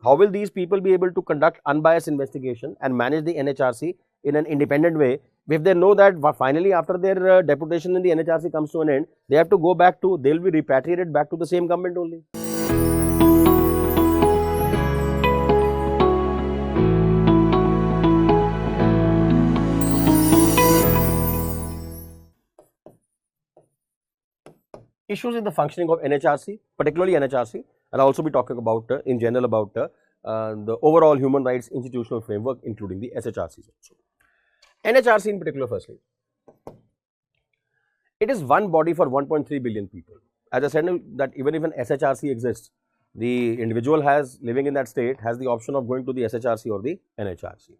how will these people be able to conduct unbiased investigation and manage the NHRC in an independent way if they know that finally after their deputation in the NHRC comes to an end, they have to go back to, they will be repatriated back to the same government only. Issues in the functioning of NHRC, particularly NHRC, and I'll also be talking about in general about the overall human rights institutional framework, including the SHRCs also. NHRC in particular, firstly, it is one body for 1.3 billion people. As I said that even if an SHRC exists, the individual living in that state has the option of going to the SHRC or the NHRC.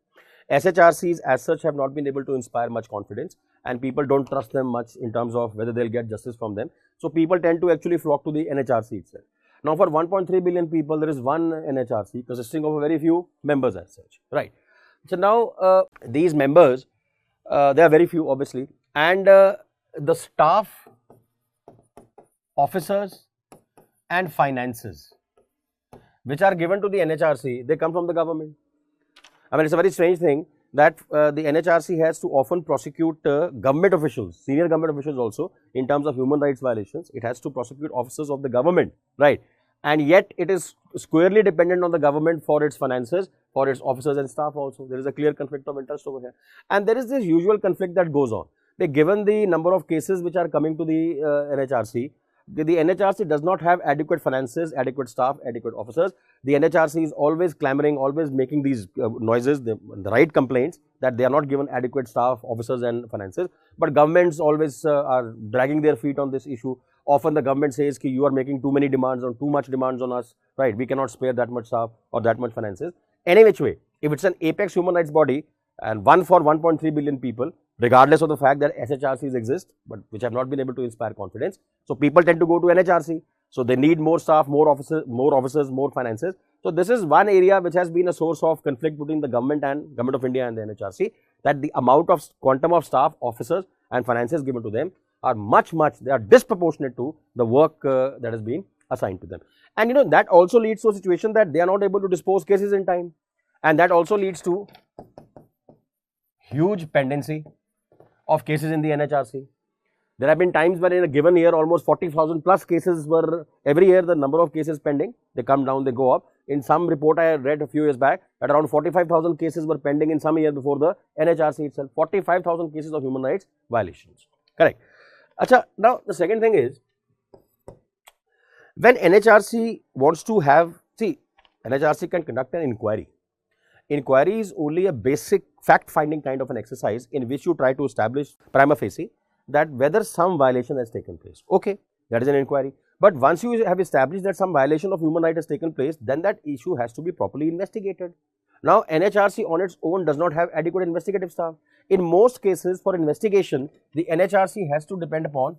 SHRCs as such have not been able to inspire much confidence, and people don't trust them much in terms of whether they'll get justice from them. So people tend to actually flock to the NHRC itself. Now for 1.3 billion people, there is one NHRC consisting of a very few members as such, right? So now these members, they are very few obviously, and the staff, officers and finances which are given to the NHRC, they come from the government. I mean, it's a very strange thing that the NHRC has to often prosecute government officials, senior government officials also in terms of human rights violations. It has to prosecute officers of the government, right? And yet it is squarely dependent on the government for its finances, for its officers and staff also. There is a clear conflict of interest over here. And there is this usual conflict that goes on. Given the number of cases which are coming to the NHRC, the NHRC does not have adequate finances, adequate staff, adequate officers. The NHRC is always clamoring, always making these noises, the right complaints that they are not given adequate staff, officers and finances. But governments always are dragging their feet on this issue. Often the government says that you are making too many demands or too much demands on us, right? We cannot spare that much staff or that much finances. Any which way, if it's an apex human rights body and one for 1.3 billion people, regardless of the fact that SHRCs exist, but which have not been able to inspire confidence. So people tend to go to NHRC. So they need more staff, more officers, more finances. So this is one area which has been a source of conflict between the government of India and the NHRC, that the amount of quantum of staff, officers and finances given to them are they are disproportionate to the work that has been assigned to them. And that also leads to a situation that they are not able to dispose cases in time, and that also leads to huge pendency of cases in the NHRC. There have been times when in a given year almost 40,000 plus cases were, every year the number of cases pending, they come down, they go up. In some report I read a few years back that around 45,000 cases were pending in some year before the NHRC itself, 45,000 cases of human rights violations, correct. Achha, now the second thing is, when NHRC wants to have, see, NHRC can conduct an inquiry. Inquiry is only a basic fact-finding kind of an exercise in which you try to establish prima facie that whether some violation has taken place. Okay, that is an inquiry. But once you have established that some violation of human right has taken place, then that issue has to be properly investigated. Now, NHRC on its own does not have adequate investigative staff. In most cases for investigation, the NHRC has to depend upon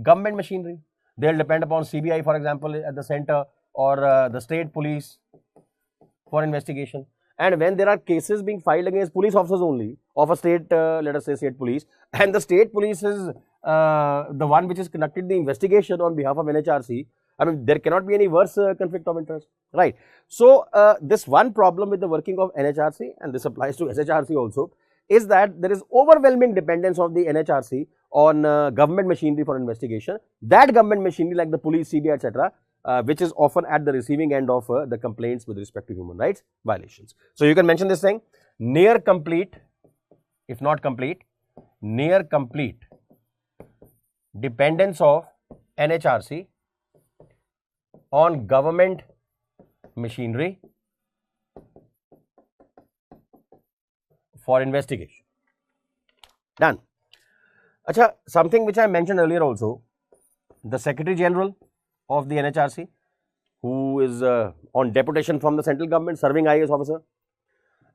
government machinery. They will depend upon CBI, for example, at the center, or the state police for investigation. And when there are cases being filed against police officers only of a state, let us say state police, and the state police is the one which has conducted the investigation on behalf of NHRC, I mean, there cannot be any worse conflict of interest, right? So, this one problem with the working of NHRC, and this applies to SHRC also, is that there is overwhelming dependence of the NHRC on government machinery for investigation. That government machinery like the police, CBI, etc., which is often at the receiving end of the complaints with respect to human rights violations. So, you can mention this thing, near complete, if not complete, near complete dependence of NHRC on government machinery for investigation. Done. Achha, something which I mentioned earlier also, the Secretary General of the NHRC, who is on deputation from the central government, serving IAS officer,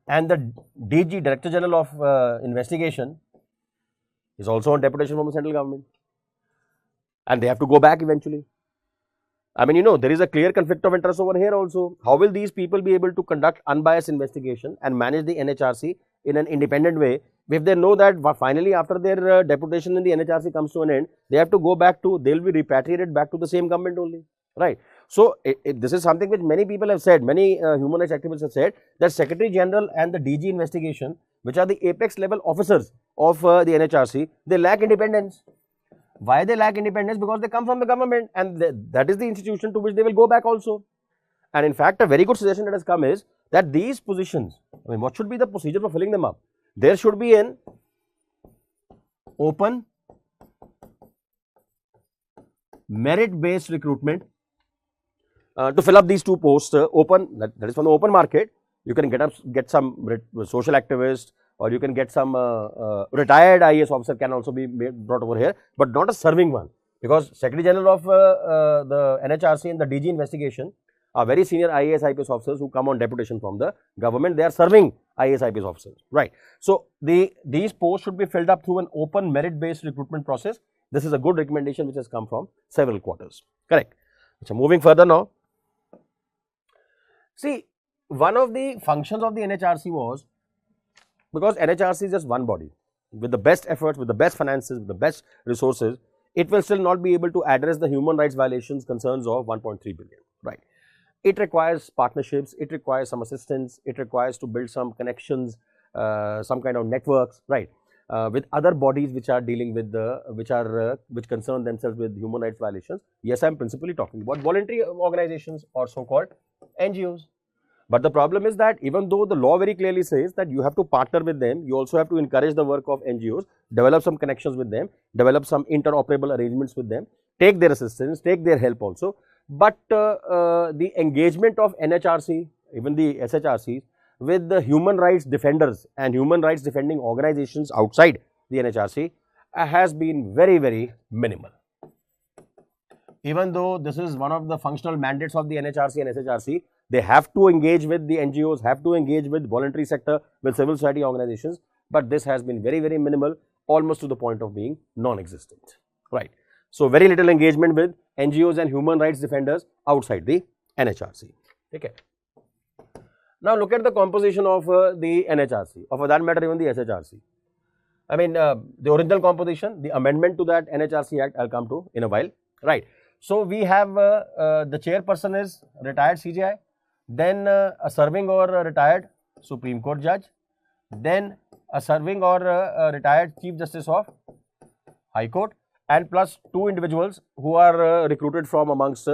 and the DG, Director General of Investigation, is also on deputation from the central government, and they have to go back eventually. I mean, there is a clear conflict of interest over here also. How will these people be able to conduct unbiased investigation and manage the NHRC in an independent way if they know that finally after their deputation in the NHRC comes to an end, they have to go back to, they will be repatriated back to the same government only, right? So, this is something which many people have said, many human rights activists have said, that Secretary General and the DG investigation, which are the apex level officers of the NHRC, they lack independence. Why they lack independence? Because they come from the government, and that is the institution to which they will go back also. And in fact, a very good suggestion that has come is that these positions, I mean, what should be the procedure for filling them up? There should be an open merit based recruitment to fill up these two posts. Open, that is from the open market. You can get some social activist, or you can get some retired IAS officer can also be brought over here, but not a serving one, because Secretary General of the NHRC and the DG investigation are very senior IAS IPS officers who come on deputation from the government. They are serving IAS IPS officers, right? So, these posts should be filled up through an open merit based recruitment process. This is a good recommendation which has come from several quarters, correct. So, moving further now, see, one of the functions of the NHRC was, because NHRC is just one body, with the best efforts, with the best finances, with the best resources, it will still not be able to address the human rights violations concerns of 1.3 billion, right. It requires partnerships, it requires some assistance, it requires to build some connections, some kind of networks, right, with other bodies which are dealing with the, which concern themselves with human rights violations. Yes, I am principally talking about voluntary organizations or so-called NGOs. But the problem is that even though the law very clearly says that you have to partner with them, you also have to encourage the work of NGOs, develop some connections with them, develop some interoperable arrangements with them, take their assistance, take their help also. But the engagement of NHRC, even the SHRCs, with the human rights defenders and human rights defending organizations outside the NHRC has been very, very minimal. Even though this is one of the functional mandates of the NHRC and SHRC, they have to engage with the NGOs, have to engage with voluntary sector, with civil society organizations, but this has been very, very minimal, almost to the point of being non-existent, right. So, very little engagement with NGOs and human rights defenders outside the NHRC. Okay. Now, look at the composition of the NHRC, or for that matter even the SHRC. I mean, the original composition, the amendment to that NHRC Act I will come to in a while, right. So, we have the chairperson is retired CJI, then a serving or a retired Supreme Court judge, then a serving or a retired Chief Justice of High Court, and plus 2 individuals who are recruited from amongst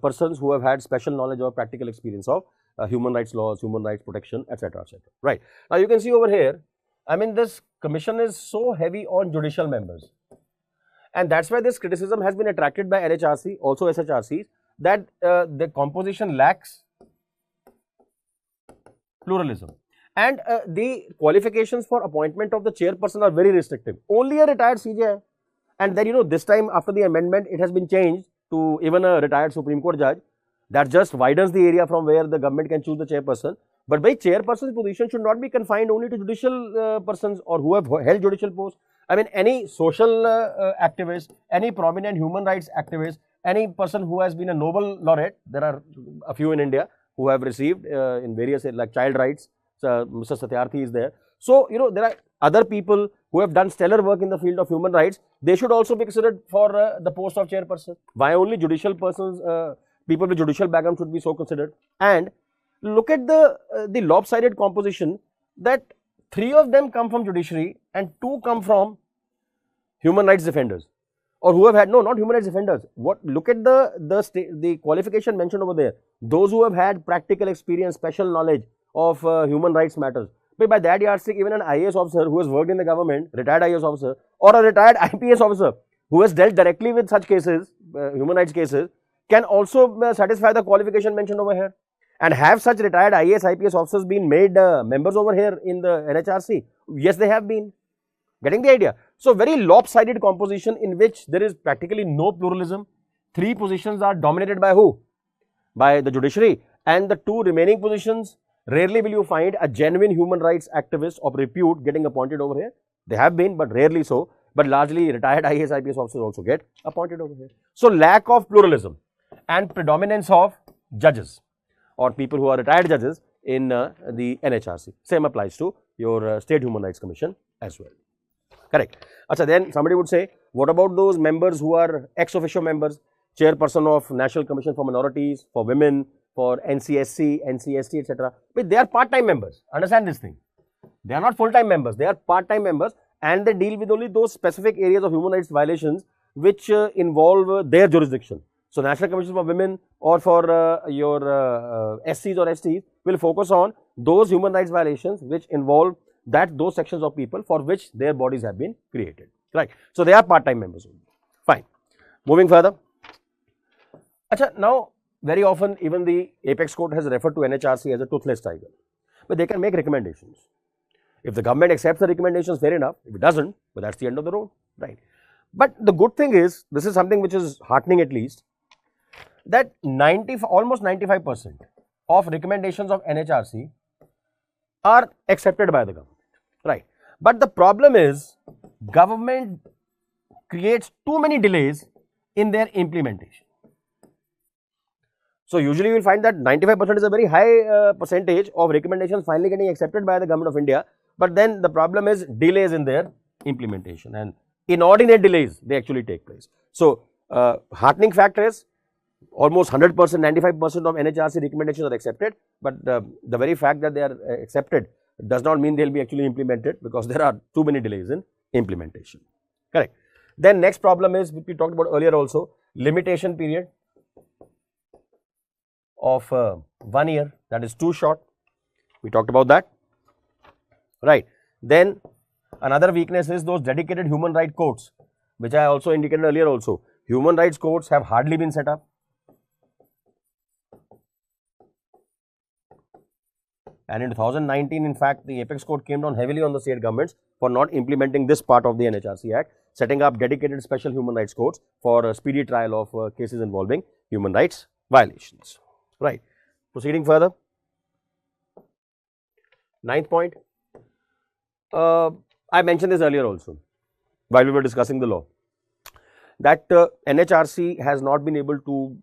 persons who have had special knowledge or practical experience of human rights laws, human rights protection, etc., etc. Right. Now, you can see over here, I mean, this commission is so heavy on judicial members, and that is why this criticism has been attracted by NHRC, also SHRCs, that the composition lacks pluralism, and the qualifications for appointment of the chairperson are very restrictive. Only a retired CJI, and then this time after the amendment it has been changed to even a retired Supreme Court judge. That just widens the area from where the government can choose the chairperson. But by chairperson's position should not be confined only to judicial persons or who have held judicial posts. I mean, any social activist, any prominent human rights activist, any person who has been a Nobel laureate, there are a few in India who have received in various, like child rights, Mr. Satyarthi is there. So, there are other people who have done stellar work in the field of human rights. They should also be considered for the post of chairperson. Why only judicial persons, people with judicial background should be so considered? And look at the lopsided composition, that 3 of them come from judiciary and 2 come from human rights defenders, or who have had, no, not human rights defenders. Look at the qualification mentioned over there. Those who have had practical experience, special knowledge of human rights matters. But by that yardstick, even an IAS officer who has worked in the government, retired IAS officer, or a retired IPS officer who has dealt directly with such cases, human rights cases, can also satisfy the qualification mentioned over here. And have such retired IAS, IPS officers been made members over here in the NHRC? Yes, they have been. Getting the idea? So, very lopsided composition in which there is practically no pluralism. 3 positions are dominated by who? By the judiciary, and the 2 remaining positions, rarely will you find a genuine human rights activist of repute getting appointed over here. They have been, but rarely so. But largely retired IAS, IPS officers also get appointed over here. So, lack of pluralism and predominance of judges or people who are retired judges in the NHRC. Same applies to your State Human Rights Commission as well. Correct. Achha, then somebody would say, what about those members who are ex officio members? chairperson of National Commission for Minorities, for women, for NCSC, NCST, etc. But they are part-time members. Understand this thing. They are not full-time members. They are part-time members, and they deal with only those specific areas of human rights violations which involve their jurisdiction. So, National Commission for Women or for your SCs or STs will focus on those human rights violations which involve those sections of people for which their bodies have been created, right. So, they are part-time members only. Fine. Moving further. Achha, now, very often even the Apex Court has referred to NHRC as a toothless tiger, but they can make recommendations. If the government accepts the recommendations, fair enough. If it doesn't, but that's the end of the road, right. But the good thing is, this is something which is heartening at least, that almost 95% of recommendations of NHRC are accepted by the government, right. But the problem is, government creates too many delays in their implementation. So, usually you will find that 95% is a very high percentage of recommendations finally getting accepted by the government of India, but then the problem is delays in their implementation, and inordinate delays they actually take place. So, heartening fact is almost 100%, 95% of NHRC recommendations are accepted, but the very fact that they are accepted does not mean they will be actually implemented, because there are too many delays in implementation, correct. Then next problem is, which we talked about earlier also, limitation period of 1 year, that is too short. We talked about that, right. Then another weakness is those dedicated human rights courts, which I also indicated earlier also. Human rights courts have hardly been set up, and in 2019, in fact, the Apex Court came down heavily on the state governments for not implementing this part of the NHRC Act, setting up dedicated special human rights courts for a speedy trial of cases involving human rights violations, right. Proceeding further, 9th point, I mentioned this earlier also while we were discussing the law, that NHRC has not been able to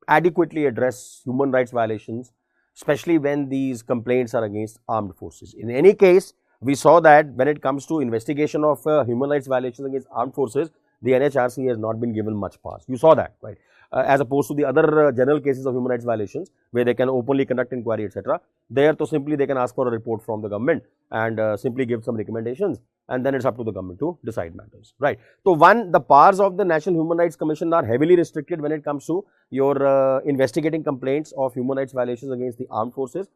adequately address human rights violations, especially when these complaints are against armed forces. In any case, we saw that when it comes to investigation of human rights violations against armed forces, the NHRC has not been given much pass. You saw that, right? As opposed to the other general cases of human rights violations, where they can openly conduct inquiry, etc. There, to simply they can ask for a report from the government and simply give some recommendations, and then it's up to the government to decide matters, right. So, one, the powers of the National Human Rights Commission are heavily restricted when it comes to your investigating complaints of human rights violations against the armed forces,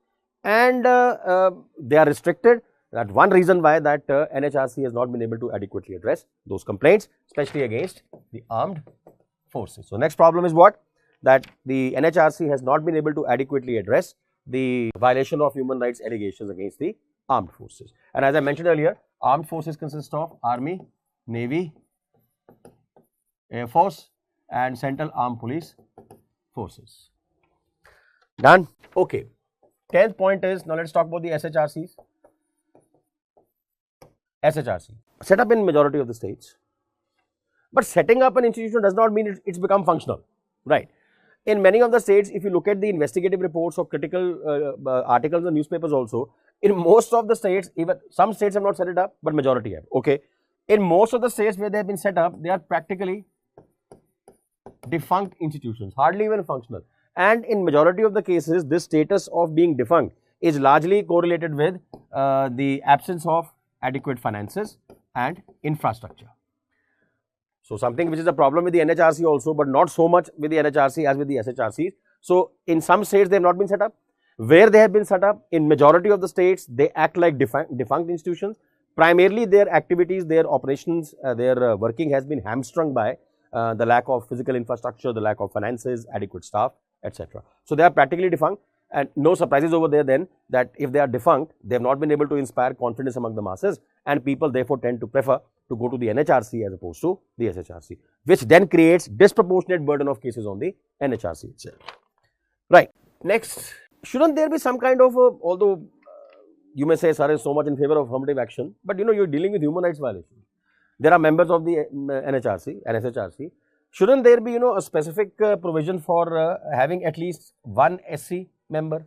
and they are restricted. That one reason why that NHRC has not been able to adequately address those complaints, especially against the armed forces. So, next problem is what? That the NHRC has not been able to adequately address the violation of human rights allegations against the armed forces. And as I mentioned earlier, armed forces consist of Army, Navy, Air Force and Central Armed Police Forces. Done? Okay. 10th point is, now let us talk about the SHRCs. SHRC, set up in majority of the states, but setting up an institution does not mean it's become functional, right. In many of the states, if you look at the investigative reports of critical articles in newspapers also, in most of the states, even some states have not set it up, but majority have, okay. In most of the states where they have been set up, they are practically defunct institutions, hardly even functional, and in majority of the cases, this status of being defunct is largely correlated with the absence of adequate finances and infrastructure. So, something which is a problem with the NHRC also, but not so much with the NHRC as with the SHRCs. So, in some states they have not been set up. Where they have been set up, in majority of the states, they act like defunct institutions. Primarily their activities, their operations, their working has been hamstrung by the lack of physical infrastructure, the lack of finances, adequate staff, etc. So, they are practically defunct, and no surprises over there then, that if they are defunct, they have not been able to inspire confidence among the masses, and people therefore tend to prefer to go to the NHRC as opposed to the SHRC, which then creates disproportionate burden of cases on the NHRC itself, right. Next, shouldn't there be some kind of, although you may say, sir, is so much in favor of affirmative action, but you know, you are dealing with human rights violations. There are members of the NHRC and SHRC. Shouldn't there be, you know, a specific provision for having at least one SC member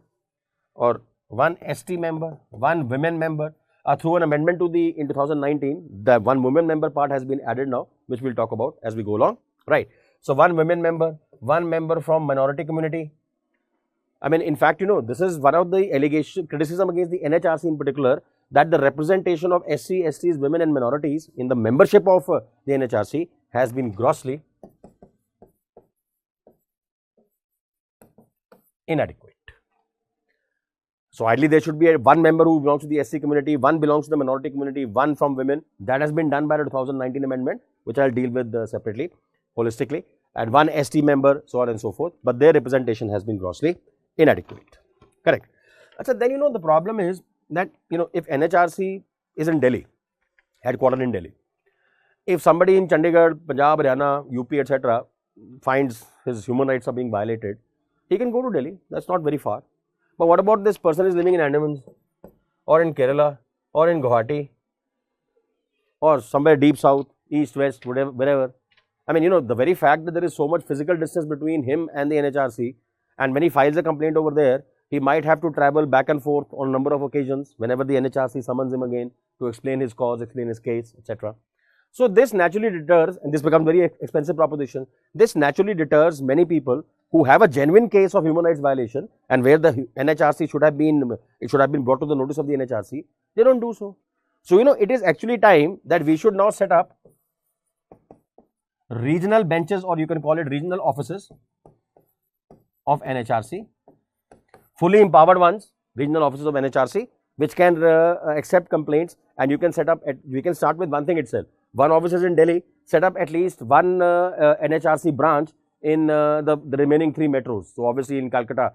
or one ST member, one women member? Through an amendment to the, in 2019, the one women member part has been added now, which we will talk about as we go along, right. So, one women member, one member from minority community. I mean, in fact, this is one of the criticism against the NHRC in particular, that the representation of SC, STs, women and minorities in the membership of the NHRC has been grossly inadequate. So, ideally there should be one member who belongs to the SC community, one belongs to the minority community, one from women. That has been done by the 2019 amendment, which I will deal with separately, holistically, and one ST member, so on and so forth, but their representation has been grossly inadequate. Correct. So, then the problem is that if NHRC is in Delhi, headquartered in Delhi, if somebody in Chandigarh, Punjab, Haryana, UP, etc. finds his human rights are being violated, he can go to Delhi. That's not very far. But what about this person is living in Andamans or in Kerala or in Guwahati or somewhere deep south, east, west, whatever, wherever. I mean, the very fact that there is so much physical distance between him and the NHRC, and when he files a complaint over there, he might have to travel back and forth on a number of occasions whenever the NHRC summons him again to explain his cause, explain his case, etc. So, this naturally deters, and this becomes very expensive proposition, this naturally deters many people who have a genuine case of human rights violation and where the NHRC should have been brought to the notice of the NHRC, they don't do so. So, it is actually time that we should now set up regional benches, or you can call it regional offices of NHRC, fully empowered ones, regional offices of NHRC, which can accept complaints, and you can set up, we can start with one thing itself. One office is in Delhi, set up at least one NHRC branch in the remaining 3 metros. So, obviously in Calcutta,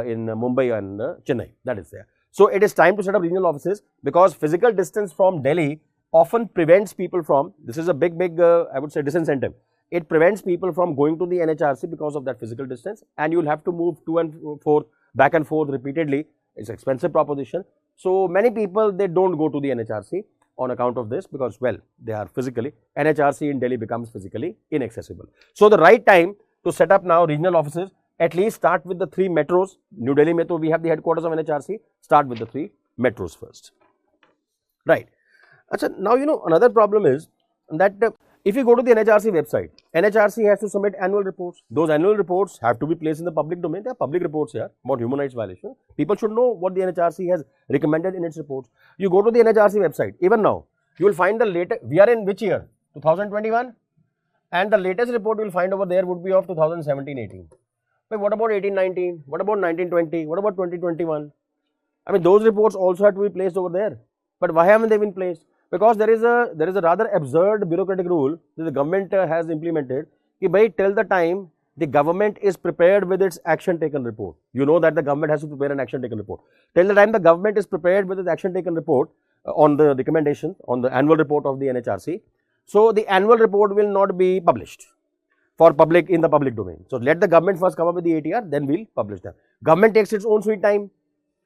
in Mumbai and Chennai, that is there. So, it is time to set up regional offices, because physical distance from Delhi often prevents people from, this is a big I would say disincentive. It prevents people from going to the NHRC because of that physical distance, and you will have to move to and forth, back and forth repeatedly. It's an expensive proposition. So, many people, they don't go to the NHRC on account of this, because well, they are physically, NHRC in Delhi becomes physically inaccessible. So, the right time to set up now regional offices, at least start with the 3 metros. New Delhi metro, we have the headquarters of NHRC, start with the 3 metros first. Right. Achha, now another problem is that if you go to the NHRC website, NHRC has to submit annual reports. Those annual reports have to be placed in the public domain. They are public reports here about human rights violation. People should know what the NHRC has recommended in its reports. You go to the NHRC website, even now, you will find the latest, we are in which year? 2021? And the latest report you will find over there would be of 2017-18. But what about 18-19? What about 19-20? What about 2021? I mean, those reports also have to be placed over there. But why haven't they been placed? Because there is a rather absurd bureaucratic rule that the government has implemented, that till the time the government is prepared with its action taken report. You know that the government has to prepare an action taken report. Till the time the government is prepared with its action taken report on the recommendation, on the annual report of the NHRC, so the annual report will not be published for public in the public domain. So, let the government first come up with the ATR, then we will publish them. Government takes its own sweet time,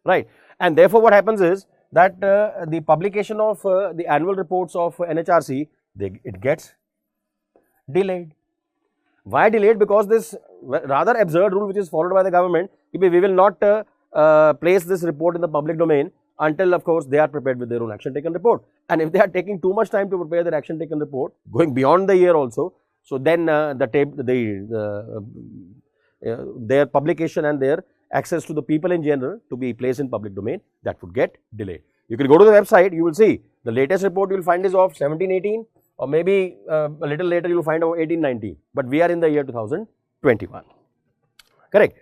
right? And therefore, what happens is that the publication of the annual reports of NHRC, it gets delayed. Why delayed? Because this rather absurd rule which is followed by the government, we will not place this report in the public domain until, of course, they are prepared with their own action taken report. And if they are taking too much time to prepare their action taken report, going beyond the year also, so then their publication and their access to the people in general to be placed in public domain, that would get delayed. You can go to the website, you will see the latest report you will find is of 17-18, or maybe a little later you will find of 18-19, but we are in the year 2021. Correct.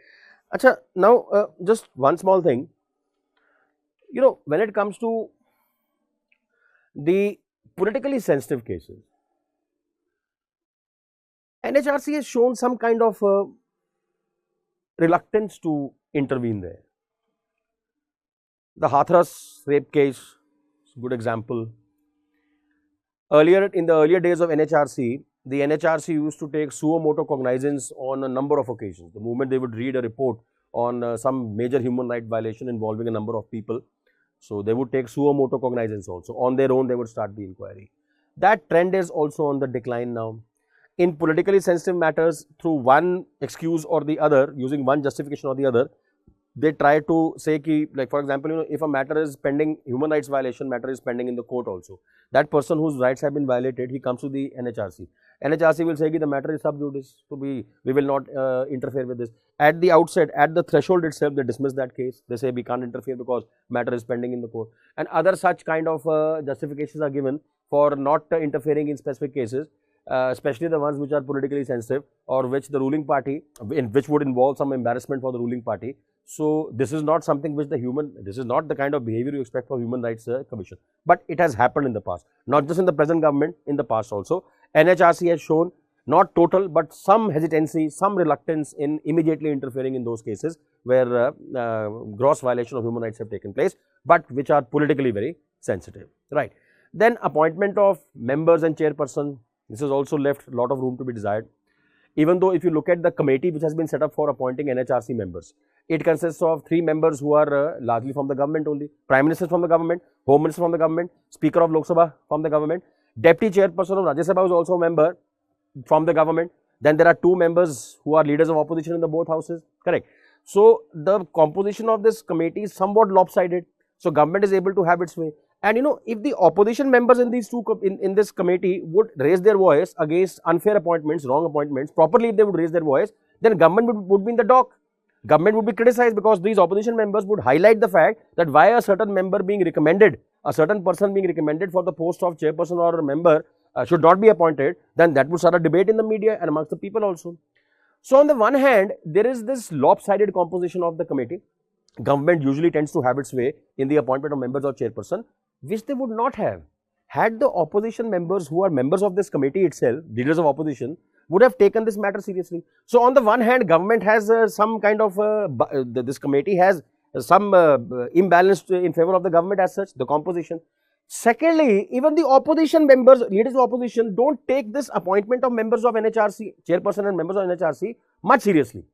Achha, now just one small thing, when it comes to the politically sensitive cases, NHRC has shown some kind of reluctance to intervene there. The Hathras rape case is a good example. Earlier, in the earlier days of NHRC, the NHRC used to take suo motu cognizance on a number of occasions. The moment they would read a report on some major human right violation involving a number of people, so they would take suo motu cognizance also. On their own, they would start the inquiry. That trend is also on the decline now. In politically sensitive matters, through one excuse or the other, using one justification or the other, they try to say ki, like for example, you know, if a matter is pending, human rights violation matter is pending in the court also, that person whose rights have been violated, he comes to the NHRC. NHRC will say ki the matter is sub judice, so we will not interfere with this. At the outset, at the threshold itself, they dismiss that case. They say we can't interfere because matter is pending in the court. And other such kind of justifications are given for not interfering in specific cases. Especially the ones which are politically sensitive or which the ruling party, which would involve some embarrassment for the ruling party. So, this is not something which this is not the kind of behavior you expect from Human Rights Commission, but it has happened in the past, not just in the present government, in the past also. NHRC has shown not total, but some hesitancy, some reluctance in immediately interfering in those cases where gross violation of human rights have taken place, but which are politically very sensitive, right. Then appointment of members and chairperson. This has also left a lot of room to be desired. Even though if you look at the committee which has been set up for appointing NHRC members, it consists of 3 members who are largely from the government only, Prime Minister from the government, Home Minister from the government, Speaker of Lok Sabha from the government, Deputy Chairperson of Rajya Sabha is also a member from the government. Then there are 2 members who are leaders of opposition in the both houses, correct. So, the composition of this committee is somewhat lopsided. So, government is able to have its way. And you know, if the opposition members in these in this committee would raise their voice against unfair appointments, wrong appointments, properly if they would raise their voice, then government would be in the dock. Government would be criticized because these opposition members would highlight the fact that why a certain member being recommended, a certain person being recommended for the post of chairperson or a member should not be appointed, then that would start a debate in the media and amongst the people also. So, on the one hand, there is this lopsided composition of the committee. Government usually tends to have its way in the appointment of members or chairperson, which they would not have had the opposition members who are members of this committee itself, leaders of opposition, would have taken this matter seriously. So, on the one hand, government has some kind of, this committee has some imbalance in favor of the government as such, the composition. Secondly, even the opposition members, leaders of opposition don't take this appointment of members of NHRC, chairperson and members of NHRC much seriously.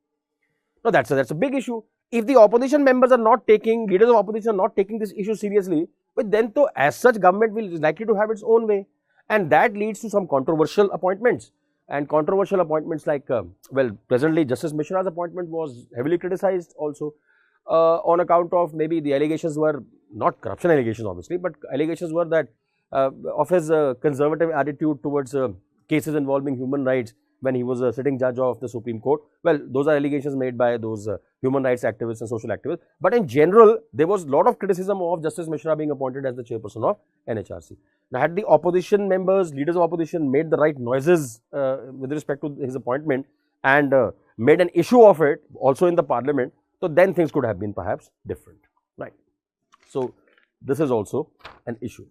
Now, that's a big issue. If the opposition members are not taking, leaders of opposition are not taking this issue seriously, but then to as such government will is likely to have its own way, and that leads to some controversial appointments. And controversial appointments like, well, presently Justice Mishra's appointment was heavily criticized also on account of maybe the allegations were not corruption allegations obviously, but allegations were that of his conservative attitude towards cases involving human rights when he was a sitting judge of the Supreme Court. Well, those are allegations made by those human rights activists and social activists. But in general, there was a lot of criticism of Justice Mishra being appointed as the chairperson of NHRC. Now, had the opposition members, leaders of opposition made the right noises with respect to his appointment and made an issue of it also in the parliament, so then things could have been perhaps different, right. So, this is also an issue.